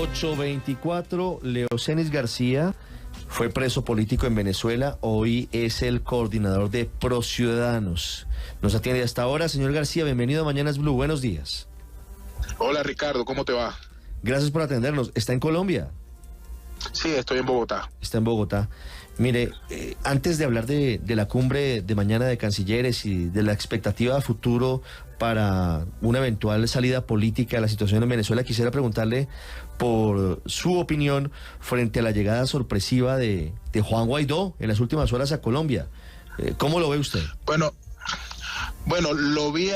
8:24, Leocenis García fue preso político en Venezuela, hoy es el coordinador de Prociudadanos. Nos atiende hasta ahora. Señor García, bienvenido a Mañanas Blue, buenos días. Hola Ricardo, ¿cómo te va? Gracias por atendernos. ¿Está en Colombia? Sí, estoy en Bogotá. Está en Bogotá. Mire, antes de hablar de la cumbre de mañana de cancilleres y de la expectativa a futuro para una eventual salida política de la situación en Venezuela, quisiera preguntarle por su opinión frente a la llegada sorpresiva de Juan Guaidó en las últimas horas a Colombia. ¿Cómo lo ve usted? Bueno, lo vi,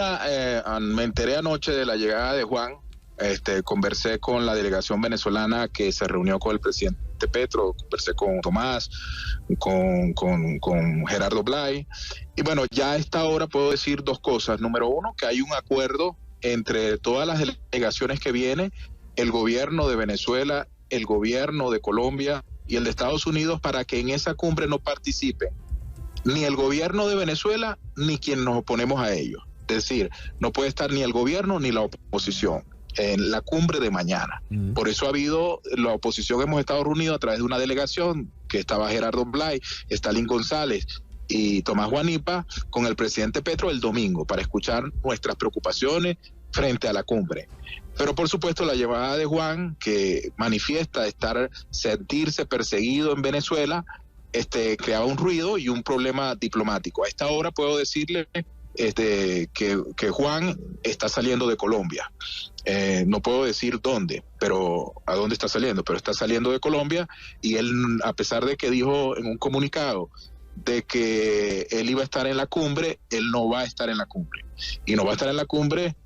me enteré anoche de la llegada de Juan. Conversé con la delegación venezolana que se reunió con el presidente Petro, conversé con Tomás, con Gerardo Blay, y bueno, ya a esta hora puedo decir dos cosas. Número uno, que hay un acuerdo entre todas las delegaciones que vienen, el gobierno de Venezuela, el gobierno de Colombia y el de Estados Unidos, para que en esa cumbre no participen ni el gobierno de Venezuela ni quien nos oponemos a ellos. Es decir, no puede estar ni el gobierno ni la oposición en la cumbre de mañana. Por eso ha habido la oposición, hemos estado reunidos a través de una delegación que estaba Gerardo Blay, Stalin González y Tomás Guanipa con el presidente Petro el domingo para escuchar nuestras preocupaciones frente a la cumbre. Pero por supuesto la llegada de Juan, que manifiesta sentirse perseguido en Venezuela, creaba un ruido y un problema diplomático. A esta hora puedo decirle que Juan está saliendo de Colombia. No puedo decir dónde, pero a dónde está saliendo, pero está saliendo de Colombia, y él, a pesar de que dijo en un comunicado de que él iba a estar en la cumbre, él no va a estar en la cumbre. Y no va a estar en la cumbre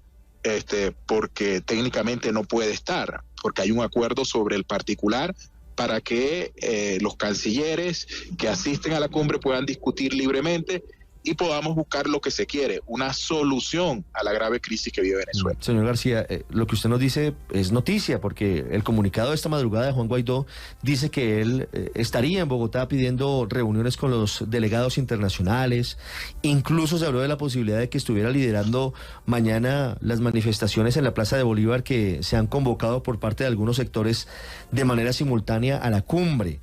porque técnicamente no puede estar, porque hay un acuerdo sobre el particular para que los cancilleres que asisten a la cumbre puedan discutir libremente y podamos buscar lo que se quiere, una solución a la grave crisis que vive Venezuela. Señor García, lo que usted nos dice es noticia, porque el comunicado de esta madrugada de Juan Guaidó dice que él estaría en Bogotá pidiendo reuniones con los delegados internacionales. Incluso se habló de la posibilidad de que estuviera liderando mañana las manifestaciones en la Plaza de Bolívar que se han convocado por parte de algunos sectores de manera simultánea a la cumbre.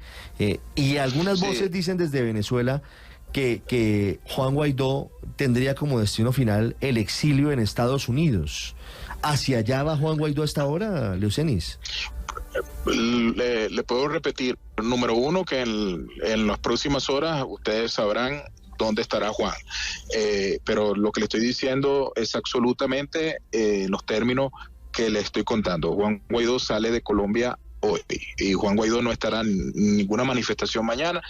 Y algunas voces dicen desde Venezuela que Juan Guaidó tendría como destino final el exilio en Estados Unidos. ¿Hacia allá va Juan Guaidó hasta ahora, Leocenis? Le puedo repetir. Número uno, que en las próximas horas ustedes sabrán dónde estará Juan. Pero lo que le estoy diciendo es absolutamente los términos que le estoy contando. Juan Guaidó sale de Colombia hoy, y Juan Guaidó no estará en ninguna manifestación mañana,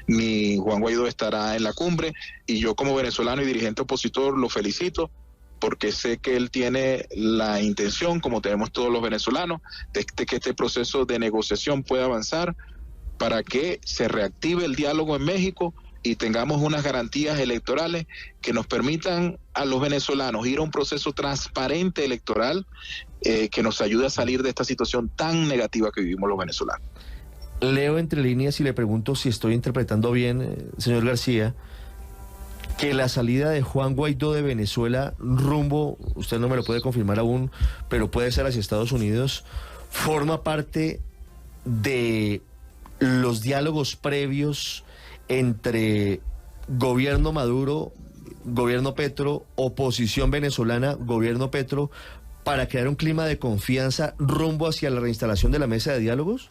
ni Juan Guaidó estará en la cumbre, y yo como venezolano y dirigente opositor lo felicito, porque sé que él tiene la intención, como tenemos todos los venezolanos, de que este proceso de negociación pueda avanzar para que se reactive el diálogo en México y tengamos unas garantías electorales que nos permitan a los venezolanos ir a un proceso transparente electoral que nos ayude a salir de esta situación tan negativa que vivimos los venezolanos. Leo entre líneas y le pregunto si estoy interpretando bien, señor García, que la salida de Juan Guaidó de Venezuela rumbo, usted no me lo puede confirmar aún, pero puede ser hacia Estados Unidos, forma parte de los diálogos previos entre gobierno Maduro, gobierno Petro, oposición venezolana, gobierno Petro, para crear un clima de confianza rumbo hacia la reinstalación de la mesa de diálogos?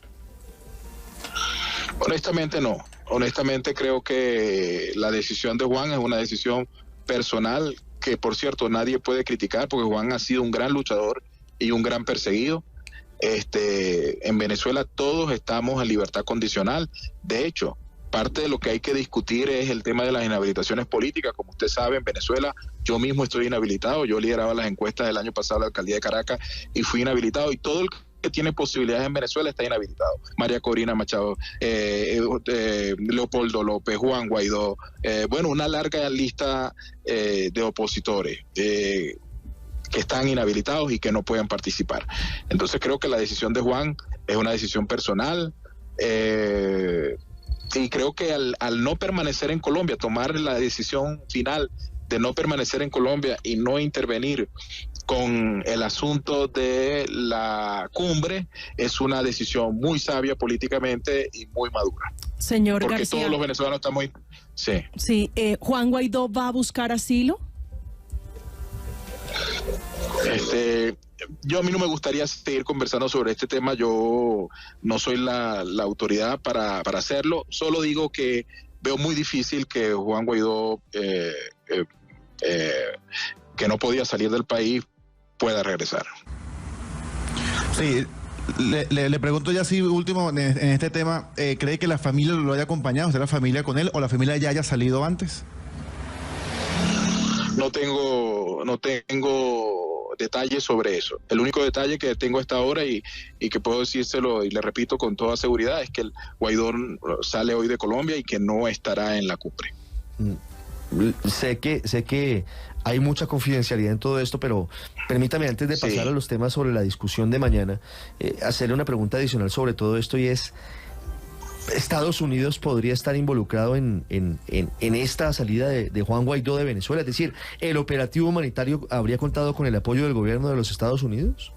Honestamente no. Honestamente creo que la decisión de Juan es una decisión personal que, por cierto, nadie puede criticar, porque Juan ha sido un gran luchador y un gran perseguido. En Venezuela todos estamos en libertad condicional. De hecho, parte de lo que hay que discutir es el tema de las inhabilitaciones políticas. Como usted sabe, en Venezuela yo mismo estoy inhabilitado. Yo lideraba las encuestas del año pasado en la alcaldía de Caracas y fui inhabilitado, y todo el que tiene posibilidades en Venezuela está inhabilitado. María Corina Machado, Leopoldo López, Juan Guaidó, una larga lista de opositores que están inhabilitados y que no pueden participar. Entonces creo que la decisión de Juan es una decisión personal, y creo que al no permanecer en Colombia, tomar la decisión final de no permanecer en Colombia y no intervenir con el asunto de la cumbre es una decisión muy sabia políticamente y muy madura. Señor Porque García, todos los venezolanos estamos... Sí. Sí, ¿Juan Guaidó va a buscar asilo? Yo a mí no me gustaría seguir conversando sobre este tema, yo no soy la autoridad para hacerlo, solo digo que veo muy difícil que Juan Guaidó, que no podía salir del país, pueda regresar. Sí, le pregunto ya así último en este tema, ¿cree que la familia lo haya acompañado, usted la familia con él, o la familia ya haya salido antes? No tengo detalles sobre eso. El único detalle que tengo hasta ahora y que puedo decírselo y le repito con toda seguridad es que el Guaidó sale hoy de Colombia y que no estará en la cumbre. Sé que hay mucha confidencialidad en todo esto, pero permítame antes de pasar a los temas sobre la discusión de mañana, hacerle una pregunta adicional sobre todo esto y es... ¿Estados Unidos podría estar involucrado en esta salida de Juan Guaidó de Venezuela? Es decir, ¿el operativo humanitario habría contado con el apoyo del gobierno de los Estados Unidos?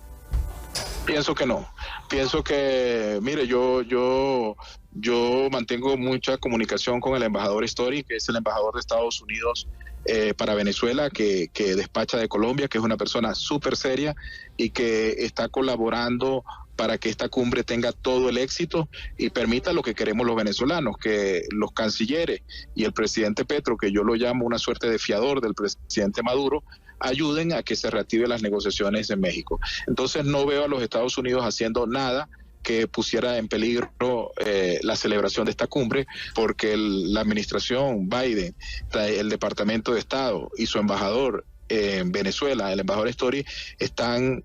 Pienso que no. Pienso que, mire, yo mantengo mucha comunicación con el embajador Story, que es el embajador de Estados Unidos para Venezuela, que despacha de Colombia, que es una persona súper seria y que está colaborando para que esta cumbre tenga todo el éxito y permita lo que queremos los venezolanos, que los cancilleres y el presidente Petro, que yo lo llamo una suerte de fiador del presidente Maduro, ayuden a que se reactiven las negociaciones en México. Entonces no veo a los Estados Unidos haciendo nada que pusiera en peligro la celebración de esta cumbre, porque la administración Biden, el Departamento de Estado y su embajador en Venezuela, el embajador Story, están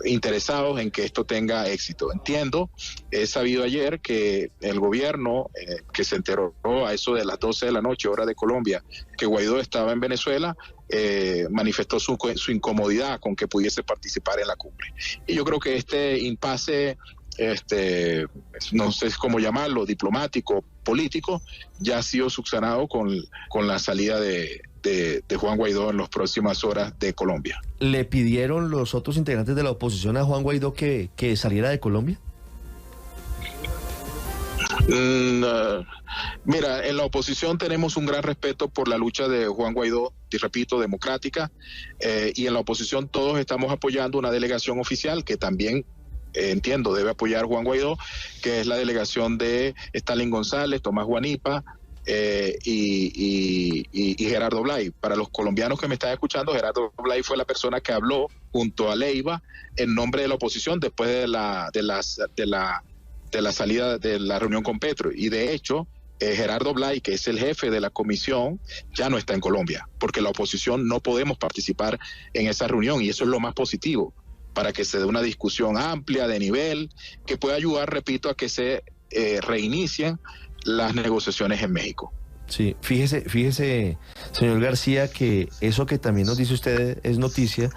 interesados en que esto tenga éxito. Entiendo, he sabido ayer que el gobierno, que se enteró a eso de las 12 de la noche, hora de Colombia, que Guaidó estaba en Venezuela, manifestó su incomodidad con que pudiese participar en la cumbre. Y yo creo que este impasse, no sé cómo llamarlo, diplomático, político, ya ha sido subsanado con la salida de Juan Guaidó en las próximas horas de Colombia. ¿Le pidieron los otros integrantes de la oposición a Juan Guaidó que saliera de Colombia? Mira, en la oposición tenemos un gran respeto por la lucha de Juan Guaidó, y repito, democrática, y en la oposición todos estamos apoyando una delegación oficial que también entiendo debe apoyar Juan Guaidó, que es la delegación de Stalin González, Tomás Guanipa, y Gerardo Blay. Para los colombianos que me están escuchando, Gerardo Blay fue la persona que habló junto a Leiva en nombre de la oposición después de la salida de la reunión con Petro, y de hecho Gerardo Blay, que es el jefe de la comisión, ya no está en Colombia, porque la oposición no podemos participar en esa reunión, y eso es lo más positivo, para que se dé una discusión amplia de nivel, que pueda ayudar, repito, a que se reinicien las negociaciones en México. Sí, fíjese, señor García, que eso que también nos dice usted es noticia,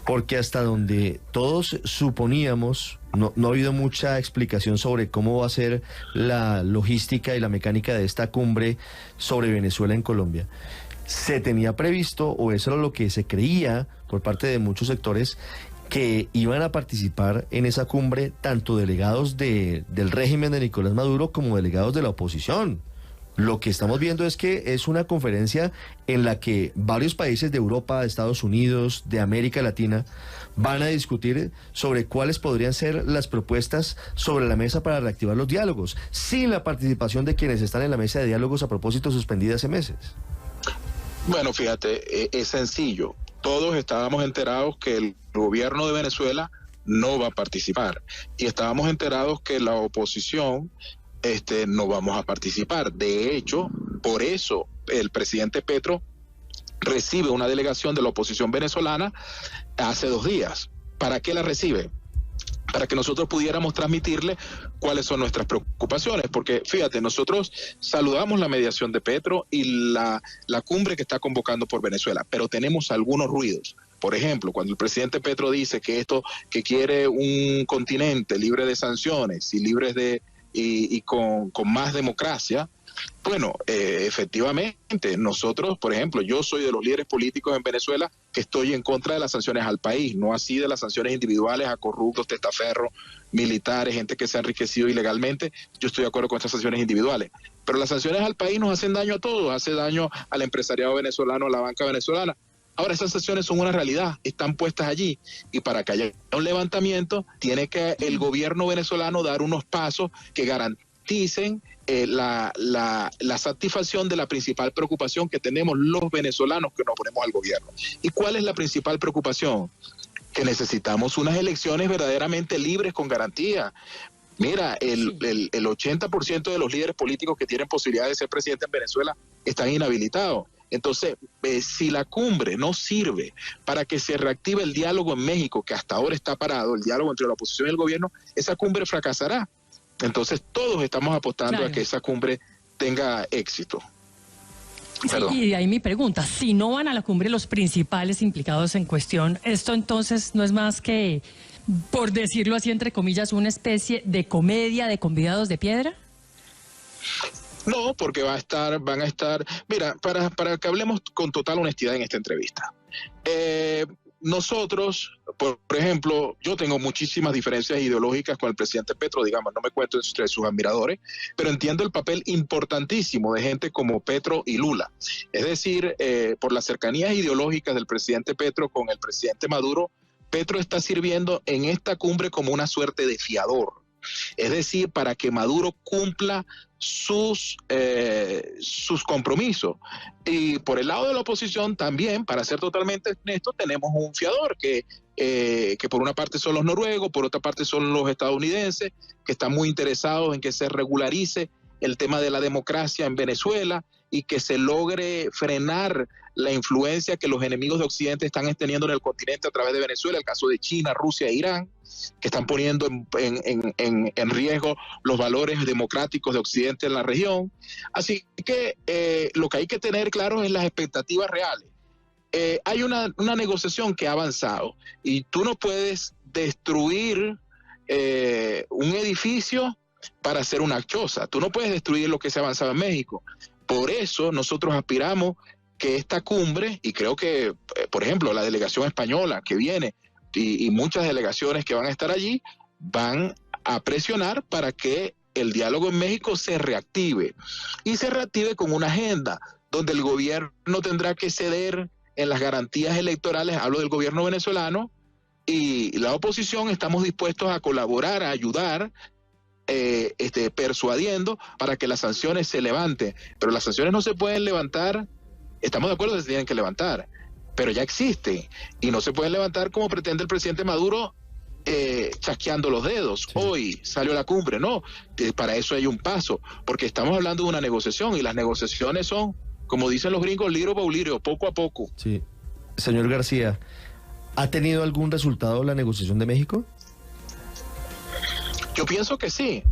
porque hasta donde todos suponíamos, no ha habido mucha explicación sobre cómo va a ser la logística y la mecánica de esta cumbre sobre Venezuela en Colombia. Se tenía previsto, o eso era lo que se creía por parte de muchos sectores, que iban a participar en esa cumbre tanto delegados del régimen de Nicolás Maduro como delegados de la oposición. Lo que estamos viendo es que es una conferencia en la que varios países de Europa, de Estados Unidos, de América Latina, van a discutir sobre cuáles podrían ser las propuestas sobre la mesa para reactivar los diálogos, sin la participación de quienes están en la mesa de diálogos a propósito suspendida hace meses. Bueno, fíjate, es sencillo. Todos estábamos enterados que el gobierno de Venezuela no va a participar, y estábamos enterados que la oposición no vamos a participar. De hecho, por eso el presidente Petro recibe una delegación de la oposición venezolana hace 2 días. ¿Para qué la recibe? Para que nosotros pudiéramos transmitirle cuáles son nuestras preocupaciones, porque fíjate, nosotros saludamos la mediación de Petro y la cumbre que está convocando por Venezuela, pero tenemos algunos ruidos. Por ejemplo, cuando el presidente Petro dice que quiere un continente libre de sanciones y libre y con más democracia, Bueno, efectivamente, nosotros, por ejemplo, yo soy de los líderes políticos en Venezuela que estoy en contra de las sanciones al país, no así de las sanciones individuales a corruptos, testaferros, militares, gente que se ha enriquecido ilegalmente. Yo estoy de acuerdo con estas sanciones individuales, pero las sanciones al país nos hacen daño a todos, hace daño al empresariado venezolano, a la banca venezolana. Ahora, esas sanciones son una realidad, están puestas allí, y para que haya un levantamiento, tiene que el gobierno venezolano dar unos pasos que garanticen la satisfacción de la principal preocupación que tenemos los venezolanos que nos oponemos al gobierno. ¿Y cuál es la principal preocupación? Que necesitamos unas elecciones verdaderamente libres con garantía. Mira, el 80% de los líderes políticos que tienen posibilidad de ser presidente en Venezuela están inhabilitados. Entonces, si la cumbre no sirve para que se reactive el diálogo en México, que hasta ahora está parado, el diálogo entre la oposición y el gobierno, esa cumbre fracasará. Entonces, todos estamos apostando a que esa cumbre tenga éxito. Sí, y de ahí mi pregunta, si no van a la cumbre los principales implicados en cuestión, ¿esto entonces no es más que, por decirlo así, entre comillas, una especie de comedia de convidados de piedra? No, porque van a estar, mira, para que hablemos con total honestidad en esta entrevista. Nosotros, por ejemplo, yo tengo muchísimas diferencias ideológicas con el presidente Petro, digamos, no me cuento entre sus admiradores, pero entiendo el papel importantísimo de gente como Petro y Lula. Es decir, por las cercanías ideológicas del presidente Petro con el presidente Maduro, Petro está sirviendo en esta cumbre como una suerte de fiador. Es decir, para que Maduro cumpla sus compromisos. Y por el lado de la oposición también, para ser totalmente honesto, tenemos un fiador que por una parte son los noruegos, por otra parte son los estadounidenses, que están muy interesados en que se regularice el tema de la democracia en Venezuela y que se logre frenar la influencia que los enemigos de Occidente están teniendo en el continente a través de Venezuela, el caso de China, Rusia e Irán, que están poniendo en riesgo los valores democráticos de Occidente en la región. Así que lo que hay que tener claro es las expectativas reales. Hay una negociación que ha avanzado y tú no puedes destruir un edificio para hacer una choza. Tú no puedes destruir lo que se ha avanzado en México. Por eso nosotros aspiramos que esta cumbre, y creo que, por ejemplo, la delegación española que viene y muchas delegaciones que van a estar allí, van a presionar para que el diálogo en México se reactive. Y se reactive con una agenda donde el gobierno tendrá que ceder en las garantías electorales, hablo del gobierno venezolano, y la oposición estamos dispuestos a colaborar, a ayudar, persuadiendo para que las sanciones se levanten. Pero las sanciones no se pueden levantar, estamos de acuerdo que se tienen que levantar, pero ya existen y no se pueden levantar como pretende el presidente Maduro, chasqueando los dedos. Sí. Hoy salió la cumbre, no, para eso hay un paso, porque estamos hablando de una negociación y las negociaciones son, como dicen los gringos, little by little, poco a poco. Sí. Señor García, ¿ha tenido algún resultado la negociación de México? Yo pienso que sí.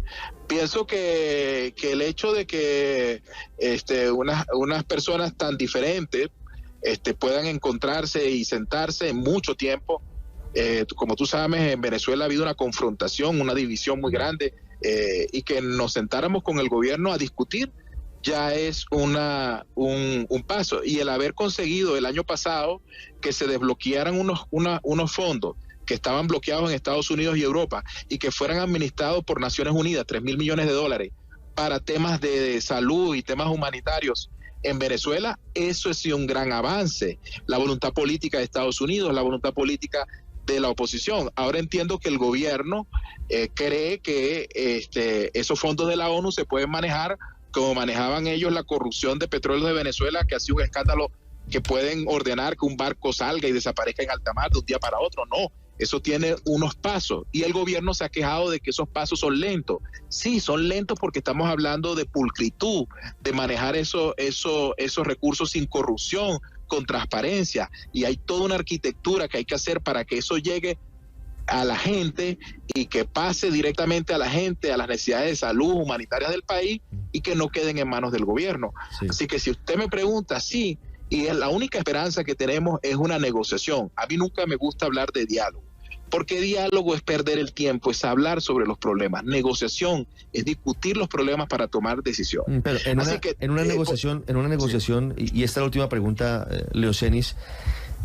Pienso que el hecho de que unas personas tan diferentes puedan encontrarse y sentarse en mucho tiempo, como tú sabes, en Venezuela ha habido una confrontación, una división muy grande, y que nos sentáramos con el gobierno a discutir ya es un paso. Y el haber conseguido el año pasado que se desbloquearan unos fondos que estaban bloqueados en Estados Unidos y Europa y que fueran administrados por Naciones Unidas, 3.000 millones de dólares, para temas de salud y temas humanitarios en Venezuela, eso es un gran avance. La voluntad política de Estados Unidos, la voluntad política de la oposición. Ahora entiendo que el gobierno cree que esos fondos de la ONU se pueden manejar como manejaban ellos la corrupción de petróleo de Venezuela, que ha sido un escándalo, que pueden ordenar que un barco salga y desaparezca en alta mar de un día para otro. No, eso tiene unos pasos y el gobierno se ha quejado de que esos pasos son lentos. Sí, son lentos porque estamos hablando de pulcritud, de manejar esos recursos sin corrupción, con transparencia, y hay toda una arquitectura que hay que hacer para que eso llegue a la gente y que pase directamente a la gente, a las necesidades de salud humanitarias del país y que no queden en manos del gobierno. Sí. Así que si usted me pregunta, sí, y es la única esperanza que tenemos es una negociación. A mí nunca me gusta hablar de diálogo, Porque diálogo es perder el tiempo, es hablar sobre los problemas. Negociación es discutir los problemas para tomar decisión. Pero en una negociación, y esta es la última pregunta, Leocenis,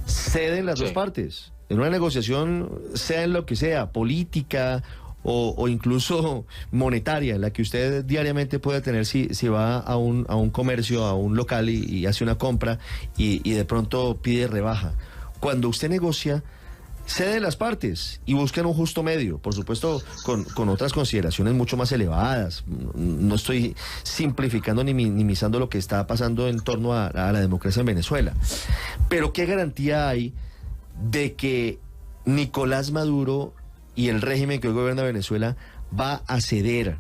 ceden las dos partes. En una negociación, sea en lo que sea, política o incluso monetaria, en la que usted diariamente puede tener si va a un comercio, a un local y hace una compra y de pronto pide rebaja. Cuando usted negocia, ceden las partes y buscan un justo medio, por supuesto con otras consideraciones mucho más elevadas. No estoy simplificando ni minimizando lo que está pasando en torno a la democracia en Venezuela. Pero ¿qué garantía hay de que Nicolás Maduro y el régimen que hoy gobierna Venezuela va a ceder?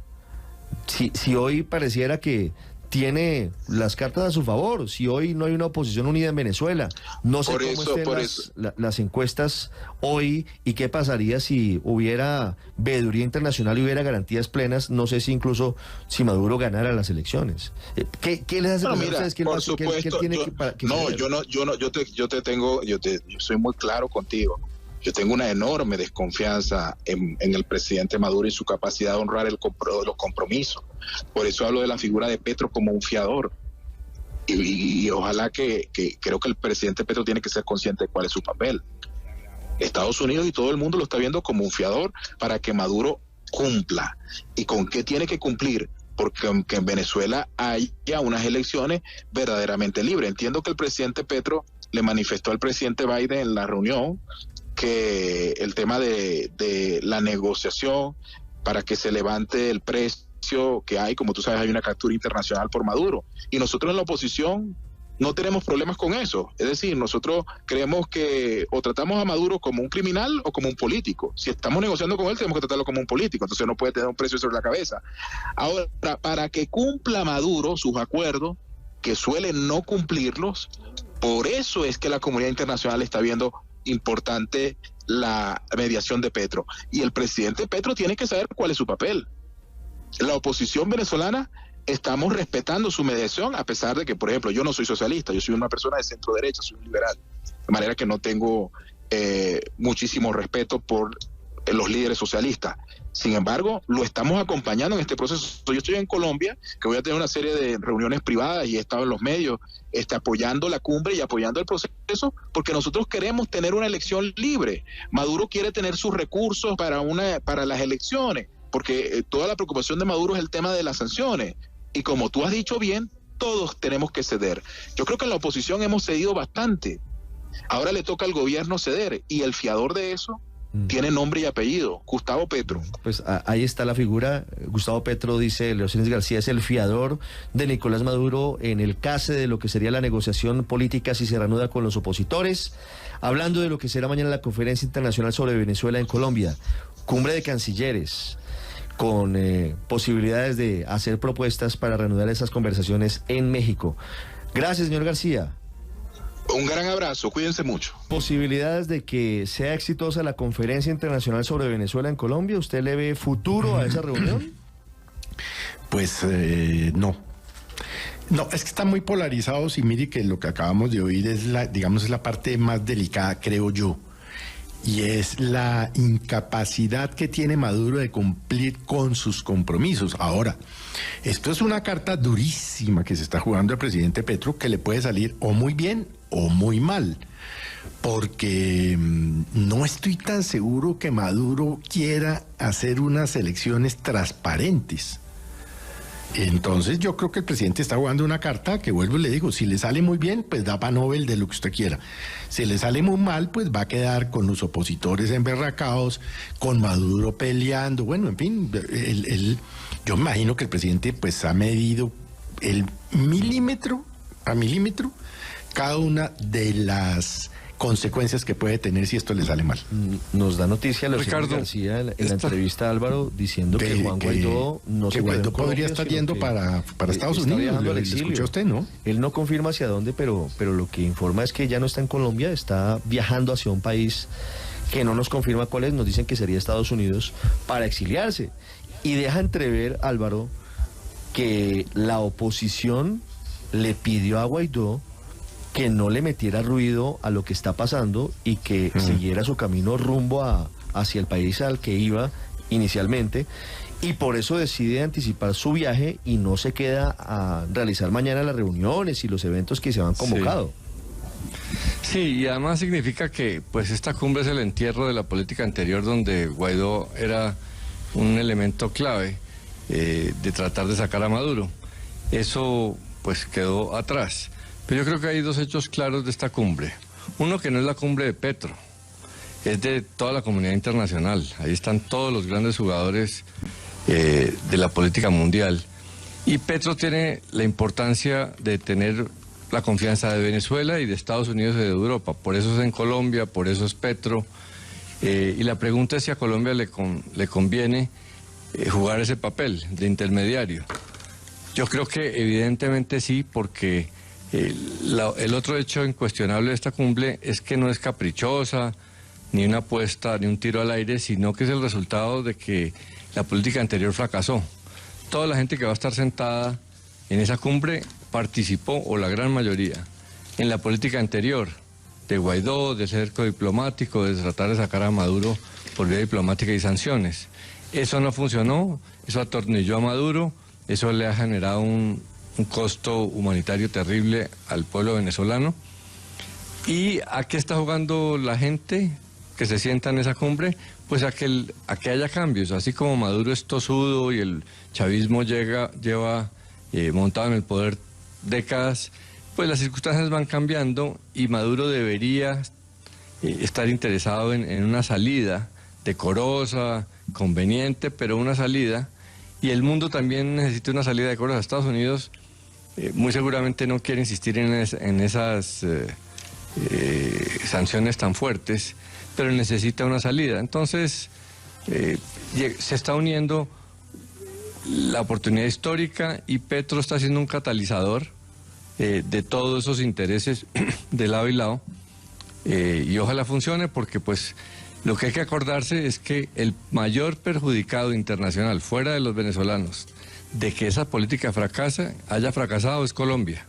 Si hoy pareciera que tiene las cartas a su favor, si hoy no hay una oposición unida en Venezuela, no sé cómo estén las encuestas hoy y qué pasaría si hubiera veeduría internacional y hubiera garantías plenas, no sé si incluso si Maduro ganara las elecciones. ¿Qué les hace pensar a ustedes yo soy muy claro contigo. Yo tengo una enorme desconfianza en el presidente Maduro y su capacidad de honrar los compromisos. Por eso hablo de la figura de Petro como un fiador. Y ojalá que creo que el presidente Petro tiene que ser consciente de cuál es su papel. Estados Unidos y todo el mundo lo está viendo como un fiador para que Maduro cumpla. ¿Y con qué tiene que cumplir? Porque en Venezuela haya unas elecciones verdaderamente libres. Entiendo que el presidente Petro le manifestó al presidente Biden en la reunión que el tema de la negociación para que se levante el precio que hay, como tú sabes, hay una captura internacional por Maduro. Y nosotros en la oposición no tenemos problemas con eso. Es decir, nosotros creemos que o tratamos a Maduro como un criminal o como un político. Si estamos negociando con él, tenemos que tratarlo como un político. Entonces no puede tener un precio sobre la cabeza. Ahora, para que cumpla Maduro sus acuerdos, que suele no cumplirlos, por eso es que la comunidad internacional está viendo importante la mediación de Petro. Y el presidente Petro tiene que saber cuál es su papel. La oposición venezolana estamos respetando su mediación, a pesar de que, por ejemplo, yo no soy socialista, yo soy una persona de centro derecha, soy un liberal, de manera que no tengo muchísimo respeto por los líderes socialistas. Sin embargo, lo estamos acompañando en este proceso. Yo estoy en Colombia, que voy a tener una serie de reuniones privadas y he estado en los medios apoyando la cumbre y apoyando el proceso, porque nosotros queremos tener una elección libre. Maduro quiere tener sus recursos para las elecciones, porque toda la preocupación de Maduro es el tema de las sanciones. Y como tú has dicho bien, todos tenemos que ceder. Yo creo que en la oposición hemos cedido bastante. Ahora le toca al gobierno ceder, y el fiador de eso tiene nombre y apellido, Gustavo Petro. Pues ahí está la figura. Gustavo Petro, dice Leocenis García, es el fiador de Nicolás Maduro en el case de lo que sería la negociación política si se reanuda con los opositores. Hablando de lo que será mañana la conferencia internacional sobre Venezuela en Colombia, cumbre de cancilleres, con posibilidades de hacer propuestas para reanudar esas conversaciones en México. Gracias, señor García. Un gran abrazo, cuídense mucho. ¿Posibilidades de que sea exitosa la conferencia internacional sobre Venezuela en Colombia? ¿Usted le ve futuro a esa reunión? Pues no. No, es que están muy polarizados y mire que lo que acabamos de oír es es la parte más delicada, creo yo. Y es la incapacidad que tiene Maduro de cumplir con sus compromisos. Ahora, esto es una carta durísima que se está jugando el presidente Petro, que le puede salir o muy bien o muy mal, porque no estoy tan seguro que Maduro quiera hacer unas elecciones transparentes. Entonces yo creo que el presidente está jugando una carta que, vuelvo y le digo, si le sale muy bien, pues da para Nobel de lo que usted quiera. Si le sale muy mal, pues va a quedar con los opositores emberracados, con Maduro peleando. Bueno, en fin, yo me imagino que el presidente pues ha medido el milímetro a milímetro cada una de las consecuencias que puede tener si esto le sale mal. Nos da noticia Leocenis García en la entrevista a Álvaro diciendo que Juan Guaidó no se Guaidó podría estar yendo para Estados Unidos. Lo escuchó usted, ¿no? Él no confirma hacia dónde, pero lo que informa es que ya no está en Colombia, está viajando hacia un país que no nos confirma cuál es, nos dicen que sería Estados Unidos, para exiliarse. Y deja entrever, Álvaro, que la oposición le pidió a Guaidó que no le metiera ruido a lo que está pasando y que siguiera su camino rumbo a hacia el país al que iba inicialmente, y por eso decide anticipar su viaje y no se queda a realizar mañana las reuniones y los eventos que se han convocado. Sí, y además significa que pues esta cumbre es el entierro de la política anterior, donde Guaidó era un elemento clave de tratar de sacar a Maduro. Eso pues quedó atrás. Pero yo creo que hay dos hechos claros de esta cumbre. Uno, que no es la cumbre de Petro, es de toda la comunidad internacional. Ahí están todos los grandes jugadores de la política mundial. Y Petro tiene la importancia de tener la confianza de Venezuela y de Estados Unidos y de Europa. Por eso es en Colombia, por eso es Petro. Y la pregunta es si a Colombia le conviene jugar ese papel de intermediario. Yo creo que evidentemente sí, porque el otro hecho incuestionable de esta cumbre es que no es caprichosa, ni una apuesta, ni un tiro al aire, sino que es el resultado de que la política anterior fracasó. Toda la gente que va a estar sentada en esa cumbre participó, o la gran mayoría, en la política anterior, de Guaidó, de cerco diplomático, de tratar de sacar a Maduro por vía diplomática y sanciones. Eso no funcionó, eso atornilló a Maduro, eso le ha generado un costo humanitario terrible al pueblo venezolano. ¿Y a qué está jugando la gente que se sienta en esa cumbre? Pues a que haya cambios, así como Maduro es tosudo y el chavismo lleva montado en el poder décadas, pues las circunstancias van cambiando y Maduro debería estar interesado en una salida decorosa, conveniente, pero una salida, y el mundo también necesita una salida decorosa. Estados Unidos muy seguramente no quiere insistir en esas sanciones tan fuertes, pero necesita una salida. Entonces se está uniendo la oportunidad histórica y Petro está siendo un catalizador de todos esos intereses de lado y lado, y ojalá funcione, porque pues lo que hay que acordarse es que el mayor perjudicado internacional fuera de los venezolanos de que esa política haya fracasado es Colombia,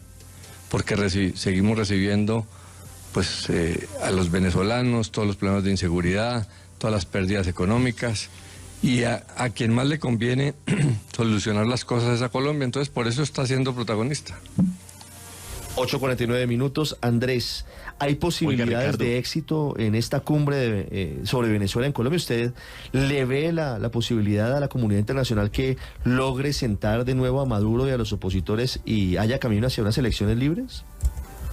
porque seguimos recibiendo pues a los venezolanos todos los problemas de inseguridad, todas las pérdidas económicas, y a quien más le conviene solucionar las cosas es a Colombia. Entonces por eso está siendo protagonista. 8:49 minutos. Andrés, ¿hay posibilidades de éxito en esta cumbre sobre Venezuela en Colombia? ¿Usted le ve la posibilidad a la comunidad internacional que logre sentar de nuevo a Maduro y a los opositores y haya camino hacia unas elecciones libres?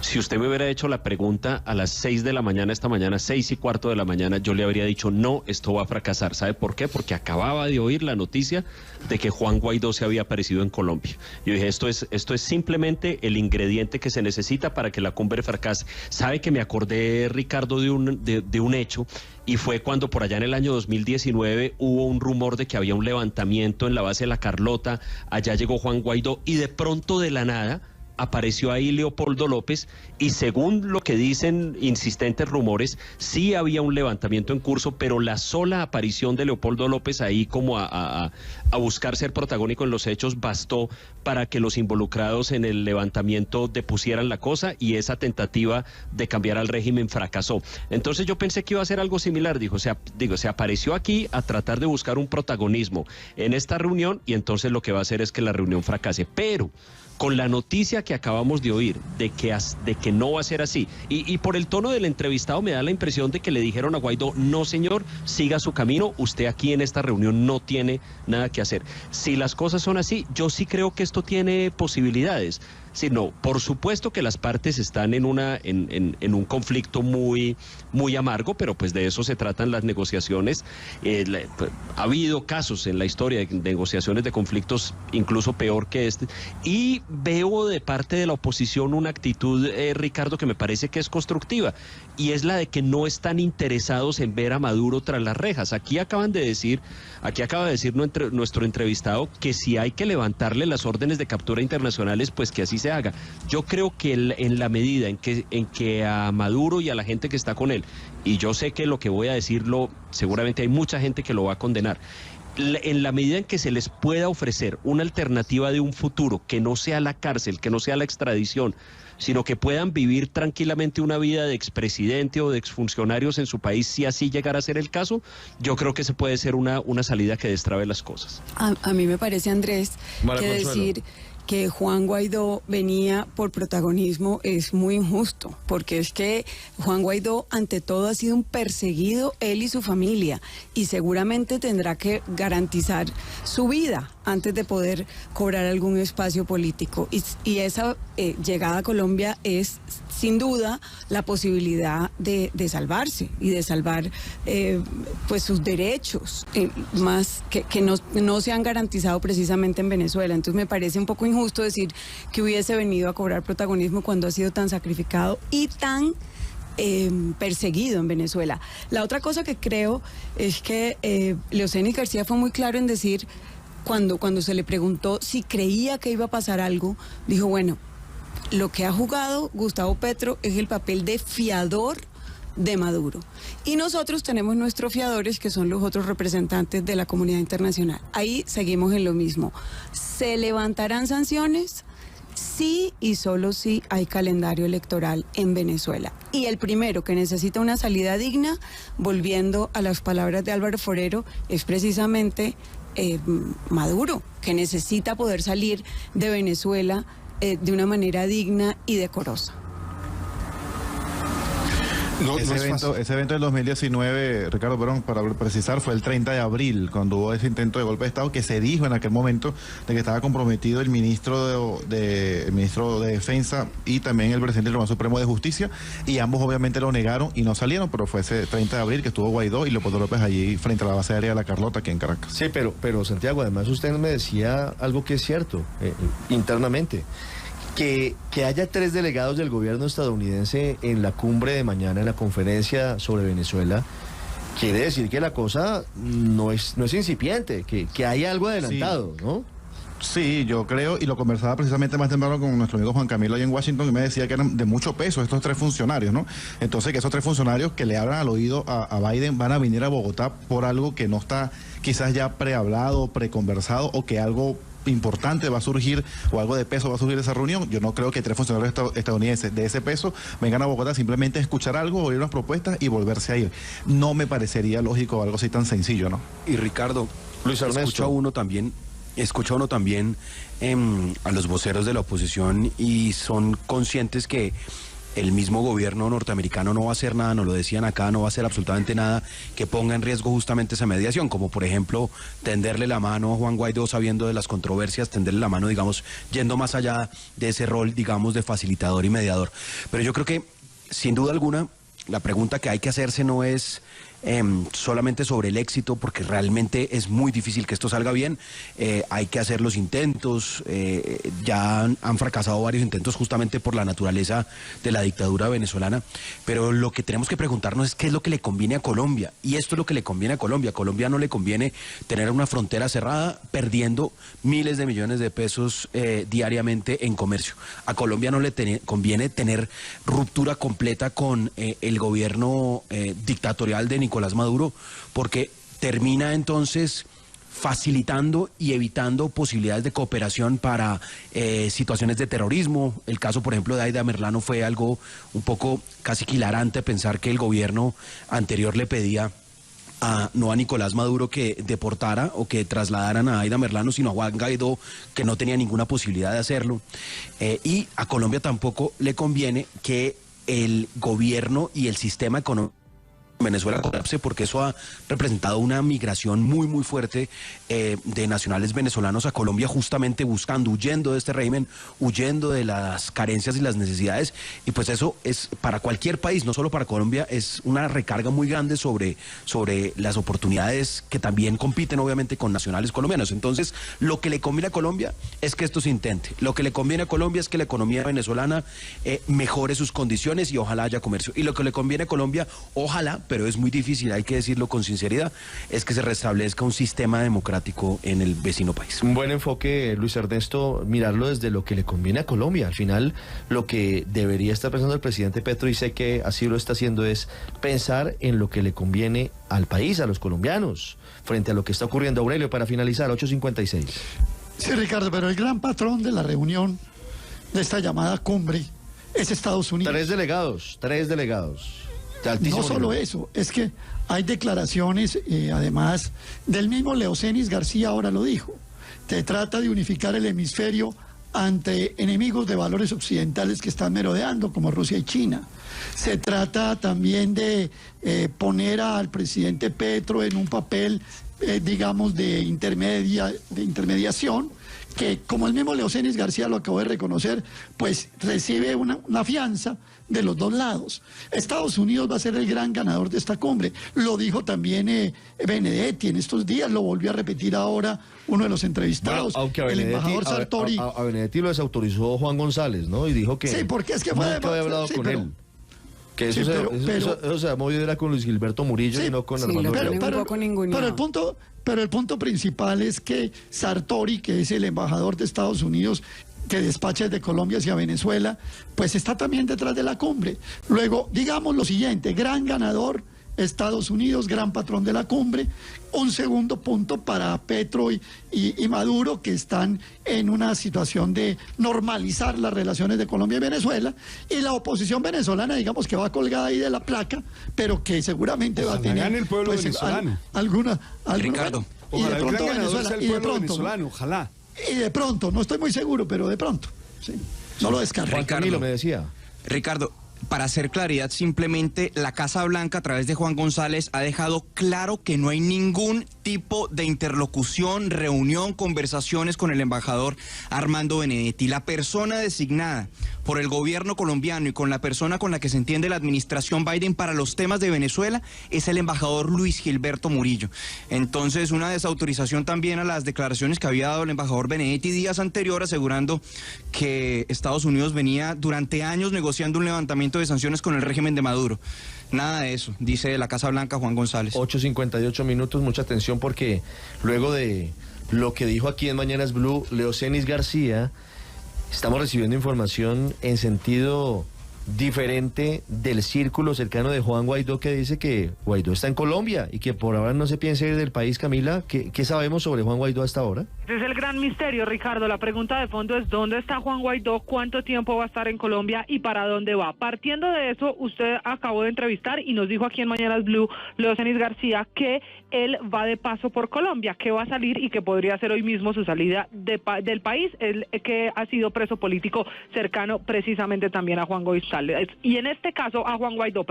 Si usted me hubiera hecho la pregunta a las 6 de la mañana esta mañana, 6:15 de la mañana, yo le habría dicho no, esto va a fracasar. ¿Sabe por qué? Porque acababa de oír la noticia de que Juan Guaidó se había aparecido en Colombia. Yo dije, esto es simplemente el ingrediente que se necesita para que la cumbre fracase. ¿Sabe que me acordé, Ricardo, de un hecho? Y fue cuando por allá en el año 2019 hubo un rumor de que había un levantamiento en la base de La Carlota, allá llegó Juan Guaidó y de pronto de la nada apareció ahí Leopoldo López, y según lo que dicen insistentes rumores, sí había un levantamiento en curso, pero la sola aparición de Leopoldo López ahí como a buscar ser protagónico en los hechos bastó para que los involucrados en el levantamiento depusieran la cosa, y esa tentativa de cambiar al régimen fracasó. Entonces yo pensé que iba a ser algo similar, se apareció aquí a tratar de buscar un protagonismo en esta reunión, y entonces lo que va a hacer es que la reunión fracase, pero con la noticia que acabamos de oír de que no va a ser así, y por el tono del entrevistado me da la impresión de que le dijeron a Guaidó, no señor, siga su camino, usted aquí en esta reunión no tiene nada que hacer. Si las cosas son así, yo sí creo que esto tiene posibilidades. Sí, no, por supuesto que las partes están en un conflicto muy amargo, pero pues de eso se tratan las negociaciones. Ha habido casos en la historia de negociaciones de conflictos incluso peor que este, y veo de parte de la oposición una actitud, Ricardo, que me parece que es constructiva, y es la de que no están interesados en ver a Maduro tras las rejas. Aquí acaba de decir nuestro entrevistado que si hay que levantarle las órdenes de captura internacionales, pues que así se haga. Yo creo que en la medida en que a Maduro y a la gente que está con él y yo sé que lo que voy a decirlo, seguramente hay mucha gente que lo va a condenar. En la medida en que se les pueda ofrecer una alternativa de un futuro que no sea la cárcel, que no sea la extradición, sino que puedan vivir tranquilamente una vida de expresidente o de exfuncionarios en su país, si así llegara a ser el caso, yo creo que ese puede ser una salida que destrabe las cosas. A mí me parece, Andrés, María que Consuelo. decir que Juan Guaidó venía por protagonismo es muy injusto, porque es que Juan Guaidó ante todo ha sido un perseguido, él y su familia, y seguramente tendrá que garantizar su vida antes de poder cobrar algún espacio político. Y esa llegada a Colombia es sin duda la posibilidad de salvarse y de salvar pues sus derechos, más que no se han garantizado precisamente en Venezuela. Entonces me parece un poco injusto decir que hubiese venido a cobrar protagonismo cuando ha sido tan sacrificado y tan perseguido en Venezuela. La otra cosa que creo es que Leocenis García fue muy claro en decir, cuando se le preguntó si creía que iba a pasar algo, dijo, bueno, lo que ha jugado Gustavo Petro es el papel de fiador de Maduro. Y nosotros tenemos nuestros fiadores, que son los otros representantes de la comunidad internacional. Ahí seguimos en lo mismo. ¿Se levantarán sanciones? Sí y solo si hay calendario electoral en Venezuela. Y el primero que necesita una salida digna, volviendo a las palabras de Álvaro Forero, es precisamente Maduro, que necesita poder salir de Venezuela de una manera digna y decorosa. Ese evento del 2019, Ricardo, perdón, para precisar, fue el 30 de abril, cuando hubo ese intento de golpe de Estado, que se dijo en aquel momento de que estaba comprometido el ministro de Defensa y también el presidente del Tribunal Supremo de Justicia, y ambos obviamente lo negaron y no salieron, pero fue ese 30 de abril que estuvo Guaidó y Leopoldo López allí frente a la base aérea de La Carlota, aquí en Caracas. Sí, pero Santiago, además usted me decía algo que es cierto, internamente. Que haya 3 delegados del gobierno estadounidense en la cumbre de mañana, en la conferencia sobre Venezuela, quiere decir que la cosa no es incipiente, que hay algo adelantado, sí, ¿no? Sí, yo creo, y lo conversaba precisamente más temprano con nuestro amigo Juan Camilo ahí en Washington, y me decía que eran de mucho peso estos 3 funcionarios, ¿no? Entonces, que esos 3 funcionarios que le hablan al oído a Biden van a venir a Bogotá por algo que no está quizás ya prehablado, preconversado, o que algo importante va a surgir o algo de peso va a surgir de esa reunión. Yo no creo que 3 funcionarios estadounidenses de ese peso vengan a Bogotá simplemente a escuchar algo, oír unas propuestas y volverse a ir. No me parecería lógico algo así tan sencillo, ¿no? Y Ricardo, Luis Ernesto, escucha uno también a los voceros de la oposición y son conscientes que el mismo gobierno norteamericano no va a hacer nada, nos lo decían acá, no va a hacer absolutamente nada que ponga en riesgo justamente esa mediación, como por ejemplo tenderle la mano a Juan Guaidó sabiendo de las controversias, tenderle la mano, digamos, yendo más allá de ese rol, digamos, de facilitador y mediador. Pero yo creo que, sin duda alguna, la pregunta que hay que hacerse no es solamente sobre el éxito, porque realmente es muy difícil que esto salga bien. Hay que hacer los intentos, ya han fracasado varios intentos justamente por la naturaleza de la dictadura venezolana, pero lo que tenemos que preguntarnos es qué es lo que le conviene a Colombia, y esto es lo que le conviene a Colombia. A Colombia no le conviene tener una frontera cerrada perdiendo miles de millones de pesos diariamente en comercio. A Colombia no le conviene tener ruptura completa con el gobierno dictatorial de Nicolás Maduro, porque termina entonces facilitando y evitando posibilidades de cooperación para situaciones de terrorismo. El caso, por ejemplo, de Aida Merlano fue algo un poco casi que hilarante, pensar que el gobierno anterior le pedía no a Nicolás Maduro que deportara o que trasladaran a Aida Merlano, sino a Juan Guaidó, que no tenía ninguna posibilidad de hacerlo. Y a Colombia tampoco le conviene que el gobierno y el sistema económico Venezuela colapse, porque eso ha representado una migración muy muy fuerte de nacionales venezolanos a Colombia, justamente huyendo de este régimen, huyendo de las carencias y las necesidades, y pues eso es para cualquier país, no solo para Colombia, es una recarga muy grande sobre las oportunidades que también compiten obviamente con nacionales colombianos. Entonces, lo que le conviene a Colombia es que esto se intente, lo que le conviene a Colombia es que la economía venezolana mejore sus condiciones y ojalá haya comercio, y lo que le conviene a Colombia, ojalá pero es muy difícil, hay que decirlo con sinceridad, es que se restablezca un sistema democrático en el vecino país. Un buen enfoque, Luis Ernesto, mirarlo desde lo que le conviene a Colombia. Al final, lo que debería estar pensando el presidente Petro, y sé que así lo está haciendo, es pensar en lo que le conviene al país, a los colombianos, frente a lo que está ocurriendo. Aurelio, para finalizar, 8:56. Sí, Ricardo, pero el gran patrón de la reunión de esta llamada cumbre es Estados Unidos. Tres delegados. De altísimo No solo nivel. eso, es que hay declaraciones, además, del mismo Leocenis García ahora lo dijo. Se trata de unificar el hemisferio ante enemigos de valores occidentales que están merodeando, como Rusia y China. Se trata también de poner al presidente Petro en un papel, digamos, de intermediación, que, como el mismo Leocenis García lo acabó de reconocer, pues recibe una fianza de los dos lados. Estados Unidos va a ser el gran ganador de esta cumbre. Lo dijo también Benedetti en estos días, lo volvió a repetir ahora uno de los entrevistados, bueno, aunque el embajador Sartori. A Benedetti lo desautorizó Juan González, ¿no? Y dijo que sí, porque es que fue nunca había hablado con él. Que eso, sí, eso se ha movido era con Luis Gilberto Murillo, sí, y no con Armando Guerrero. Pero el punto principal es que Sartori, que es el embajador de Estados Unidos que despacha desde Colombia hacia Venezuela, pues está también detrás de la cumbre. Luego, digamos lo siguiente, gran ganador Estados Unidos, gran patrón de la cumbre. Un segundo punto para Petro y Maduro, que están en una situación de normalizar las relaciones de Colombia y Venezuela, y la oposición venezolana, digamos, que va colgada ahí de la placa, pero que seguramente va a tener gane el pueblo venezolano. alguna Ricardo, y de ojalá pronto el gran ganador Venezuela, sea el pueblo venezolano, ojalá. Y de pronto, no estoy muy seguro, pero de pronto, sí, no lo descarto. Juan Camilo me decía. Ricardo, para hacer claridad, simplemente la Casa Blanca, a través de Juan González, ha dejado claro que no hay ningún tipo de interlocución, reunión, conversaciones con el embajador Armando Benedetti. La persona designada por el gobierno colombiano y con la persona con la que se entiende la administración Biden para los temas de Venezuela es el embajador Luis Gilberto Murillo. Entonces, una desautorización también a las declaraciones que había dado el embajador Benedetti días anterior, asegurando que Estados Unidos venía durante años negociando un levantamiento de sanciones con el régimen de Maduro. Nada de eso, dice la Casa Blanca Juan González. 8:58 minutos, mucha atención porque luego de lo que dijo aquí en Mañanas Blue Leocenis García, estamos recibiendo información en sentido diferente del círculo cercano de Juan Guaidó, que dice que Guaidó está en Colombia y que por ahora no se piensa ir del país. Camila, ¿qué sabemos sobre Juan Guaidó hasta ahora? Ese es el gran misterio, Ricardo. La pregunta de fondo es ¿dónde está Juan Guaidó? ¿Cuánto tiempo va a estar en Colombia? ¿Y para dónde va? Partiendo de eso, usted acabó de entrevistar y nos dijo aquí en Mañanas Blue, Leocenis García, que él va de paso por Colombia, que va a salir y que podría ser hoy mismo su salida del país, él que ha sido preso político cercano precisamente también a Juan Guaidó. Y en este caso, a Juan Guaidó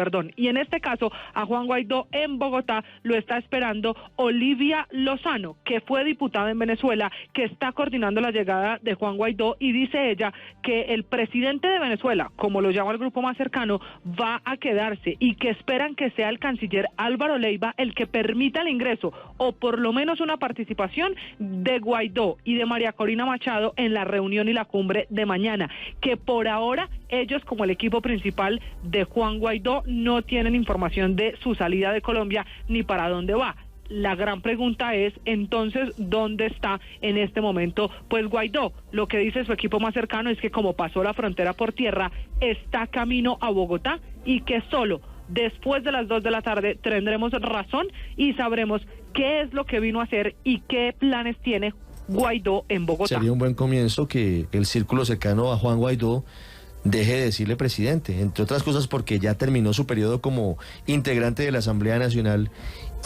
en Bogotá lo está esperando Olivia Lozano, que fue diputada en Venezuela, que está coordinando la llegada de Juan Guaidó, y dice ella que el presidente de Venezuela, como lo llama el grupo más cercano, va a quedarse y que esperan que sea el canciller Álvaro Leiva el que permita el ingreso o por lo menos una participación de Guaidó y de María Corina Machado en la reunión y la cumbre de mañana, que por ahora ellos como el equipo principal de Juan Guaidó no tienen información de su salida de Colombia ni para dónde va. La gran pregunta es, entonces, ¿dónde está en este momento? Pues Guaidó, lo que dice su equipo más cercano es que como pasó la frontera por tierra, está camino a Bogotá y que solo después de las 2 de la tarde tendremos razón y sabremos qué es lo que vino a hacer y qué planes tiene Guaidó en Bogotá. Sería un buen comienzo que el círculo cercano a Juan Guaidó deje de decirle presidente, entre otras cosas porque ya terminó su periodo como integrante de la Asamblea Nacional,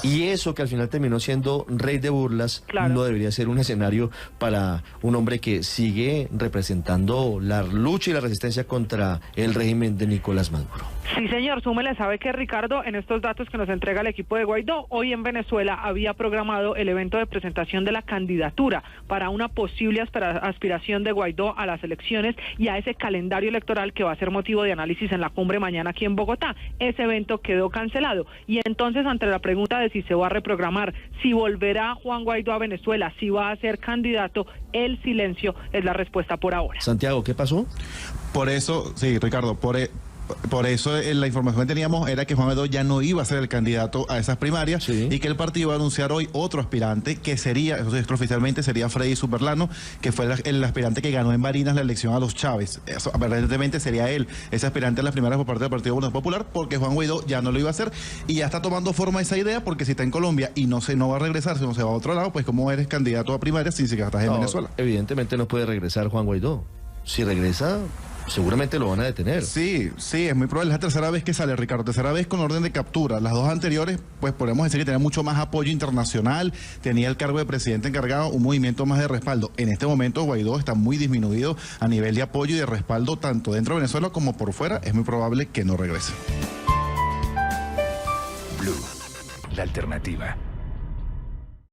y eso que al final terminó siendo rey de burlas, claro, no debería ser un escenario para un hombre que sigue representando la lucha y la resistencia contra el régimen de Nicolás Maduro. Sí, señor, súmele, sabe que Ricardo, en estos datos que nos entrega el equipo de Guaidó, hoy en Venezuela había programado el evento de presentación de la candidatura para una posible aspiración de Guaidó a las elecciones y a ese calendario electoral que va a ser motivo de análisis en la cumbre mañana aquí en Bogotá. Ese evento quedó cancelado y entonces ante la pregunta de si se va a reprogramar, si volverá Juan Guaidó a Venezuela, si va a ser candidato, el silencio es la respuesta por ahora. Santiago, ¿qué pasó? Por eso, sí, Ricardo, por Por eso la información que teníamos era que Juan Guaidó ya no iba a ser el candidato a esas primarias y que el partido va a anunciar hoy otro aspirante que sería, eso sí, oficialmente sería Freddy Superlano, que fue el aspirante que ganó en Barinas la elección a los Chávez. Eso aparentemente sería él, ese aspirante a las primarias por parte del Partido Voluntad Popular, porque Juan Guaidó ya no lo iba a hacer y ya está tomando forma esa idea, porque si está en Colombia y no va a regresar, sino se va a otro lado, pues ¿cómo eres candidato a primarias sin siquiera estás en Venezuela? Evidentemente no puede regresar Juan Guaidó. Si regresa, seguramente lo van a detener. Sí, es muy probable. Es la tercera vez que sale, Ricardo, tercera vez con orden de captura. Las dos anteriores, pues podemos decir que tenía mucho más apoyo internacional, tenía el cargo de presidente encargado, un movimiento más de respaldo. En este momento Guaidó está muy disminuido a nivel de apoyo y de respaldo tanto dentro de Venezuela como por fuera. Es muy probable que no regrese. Blue, la alternativa.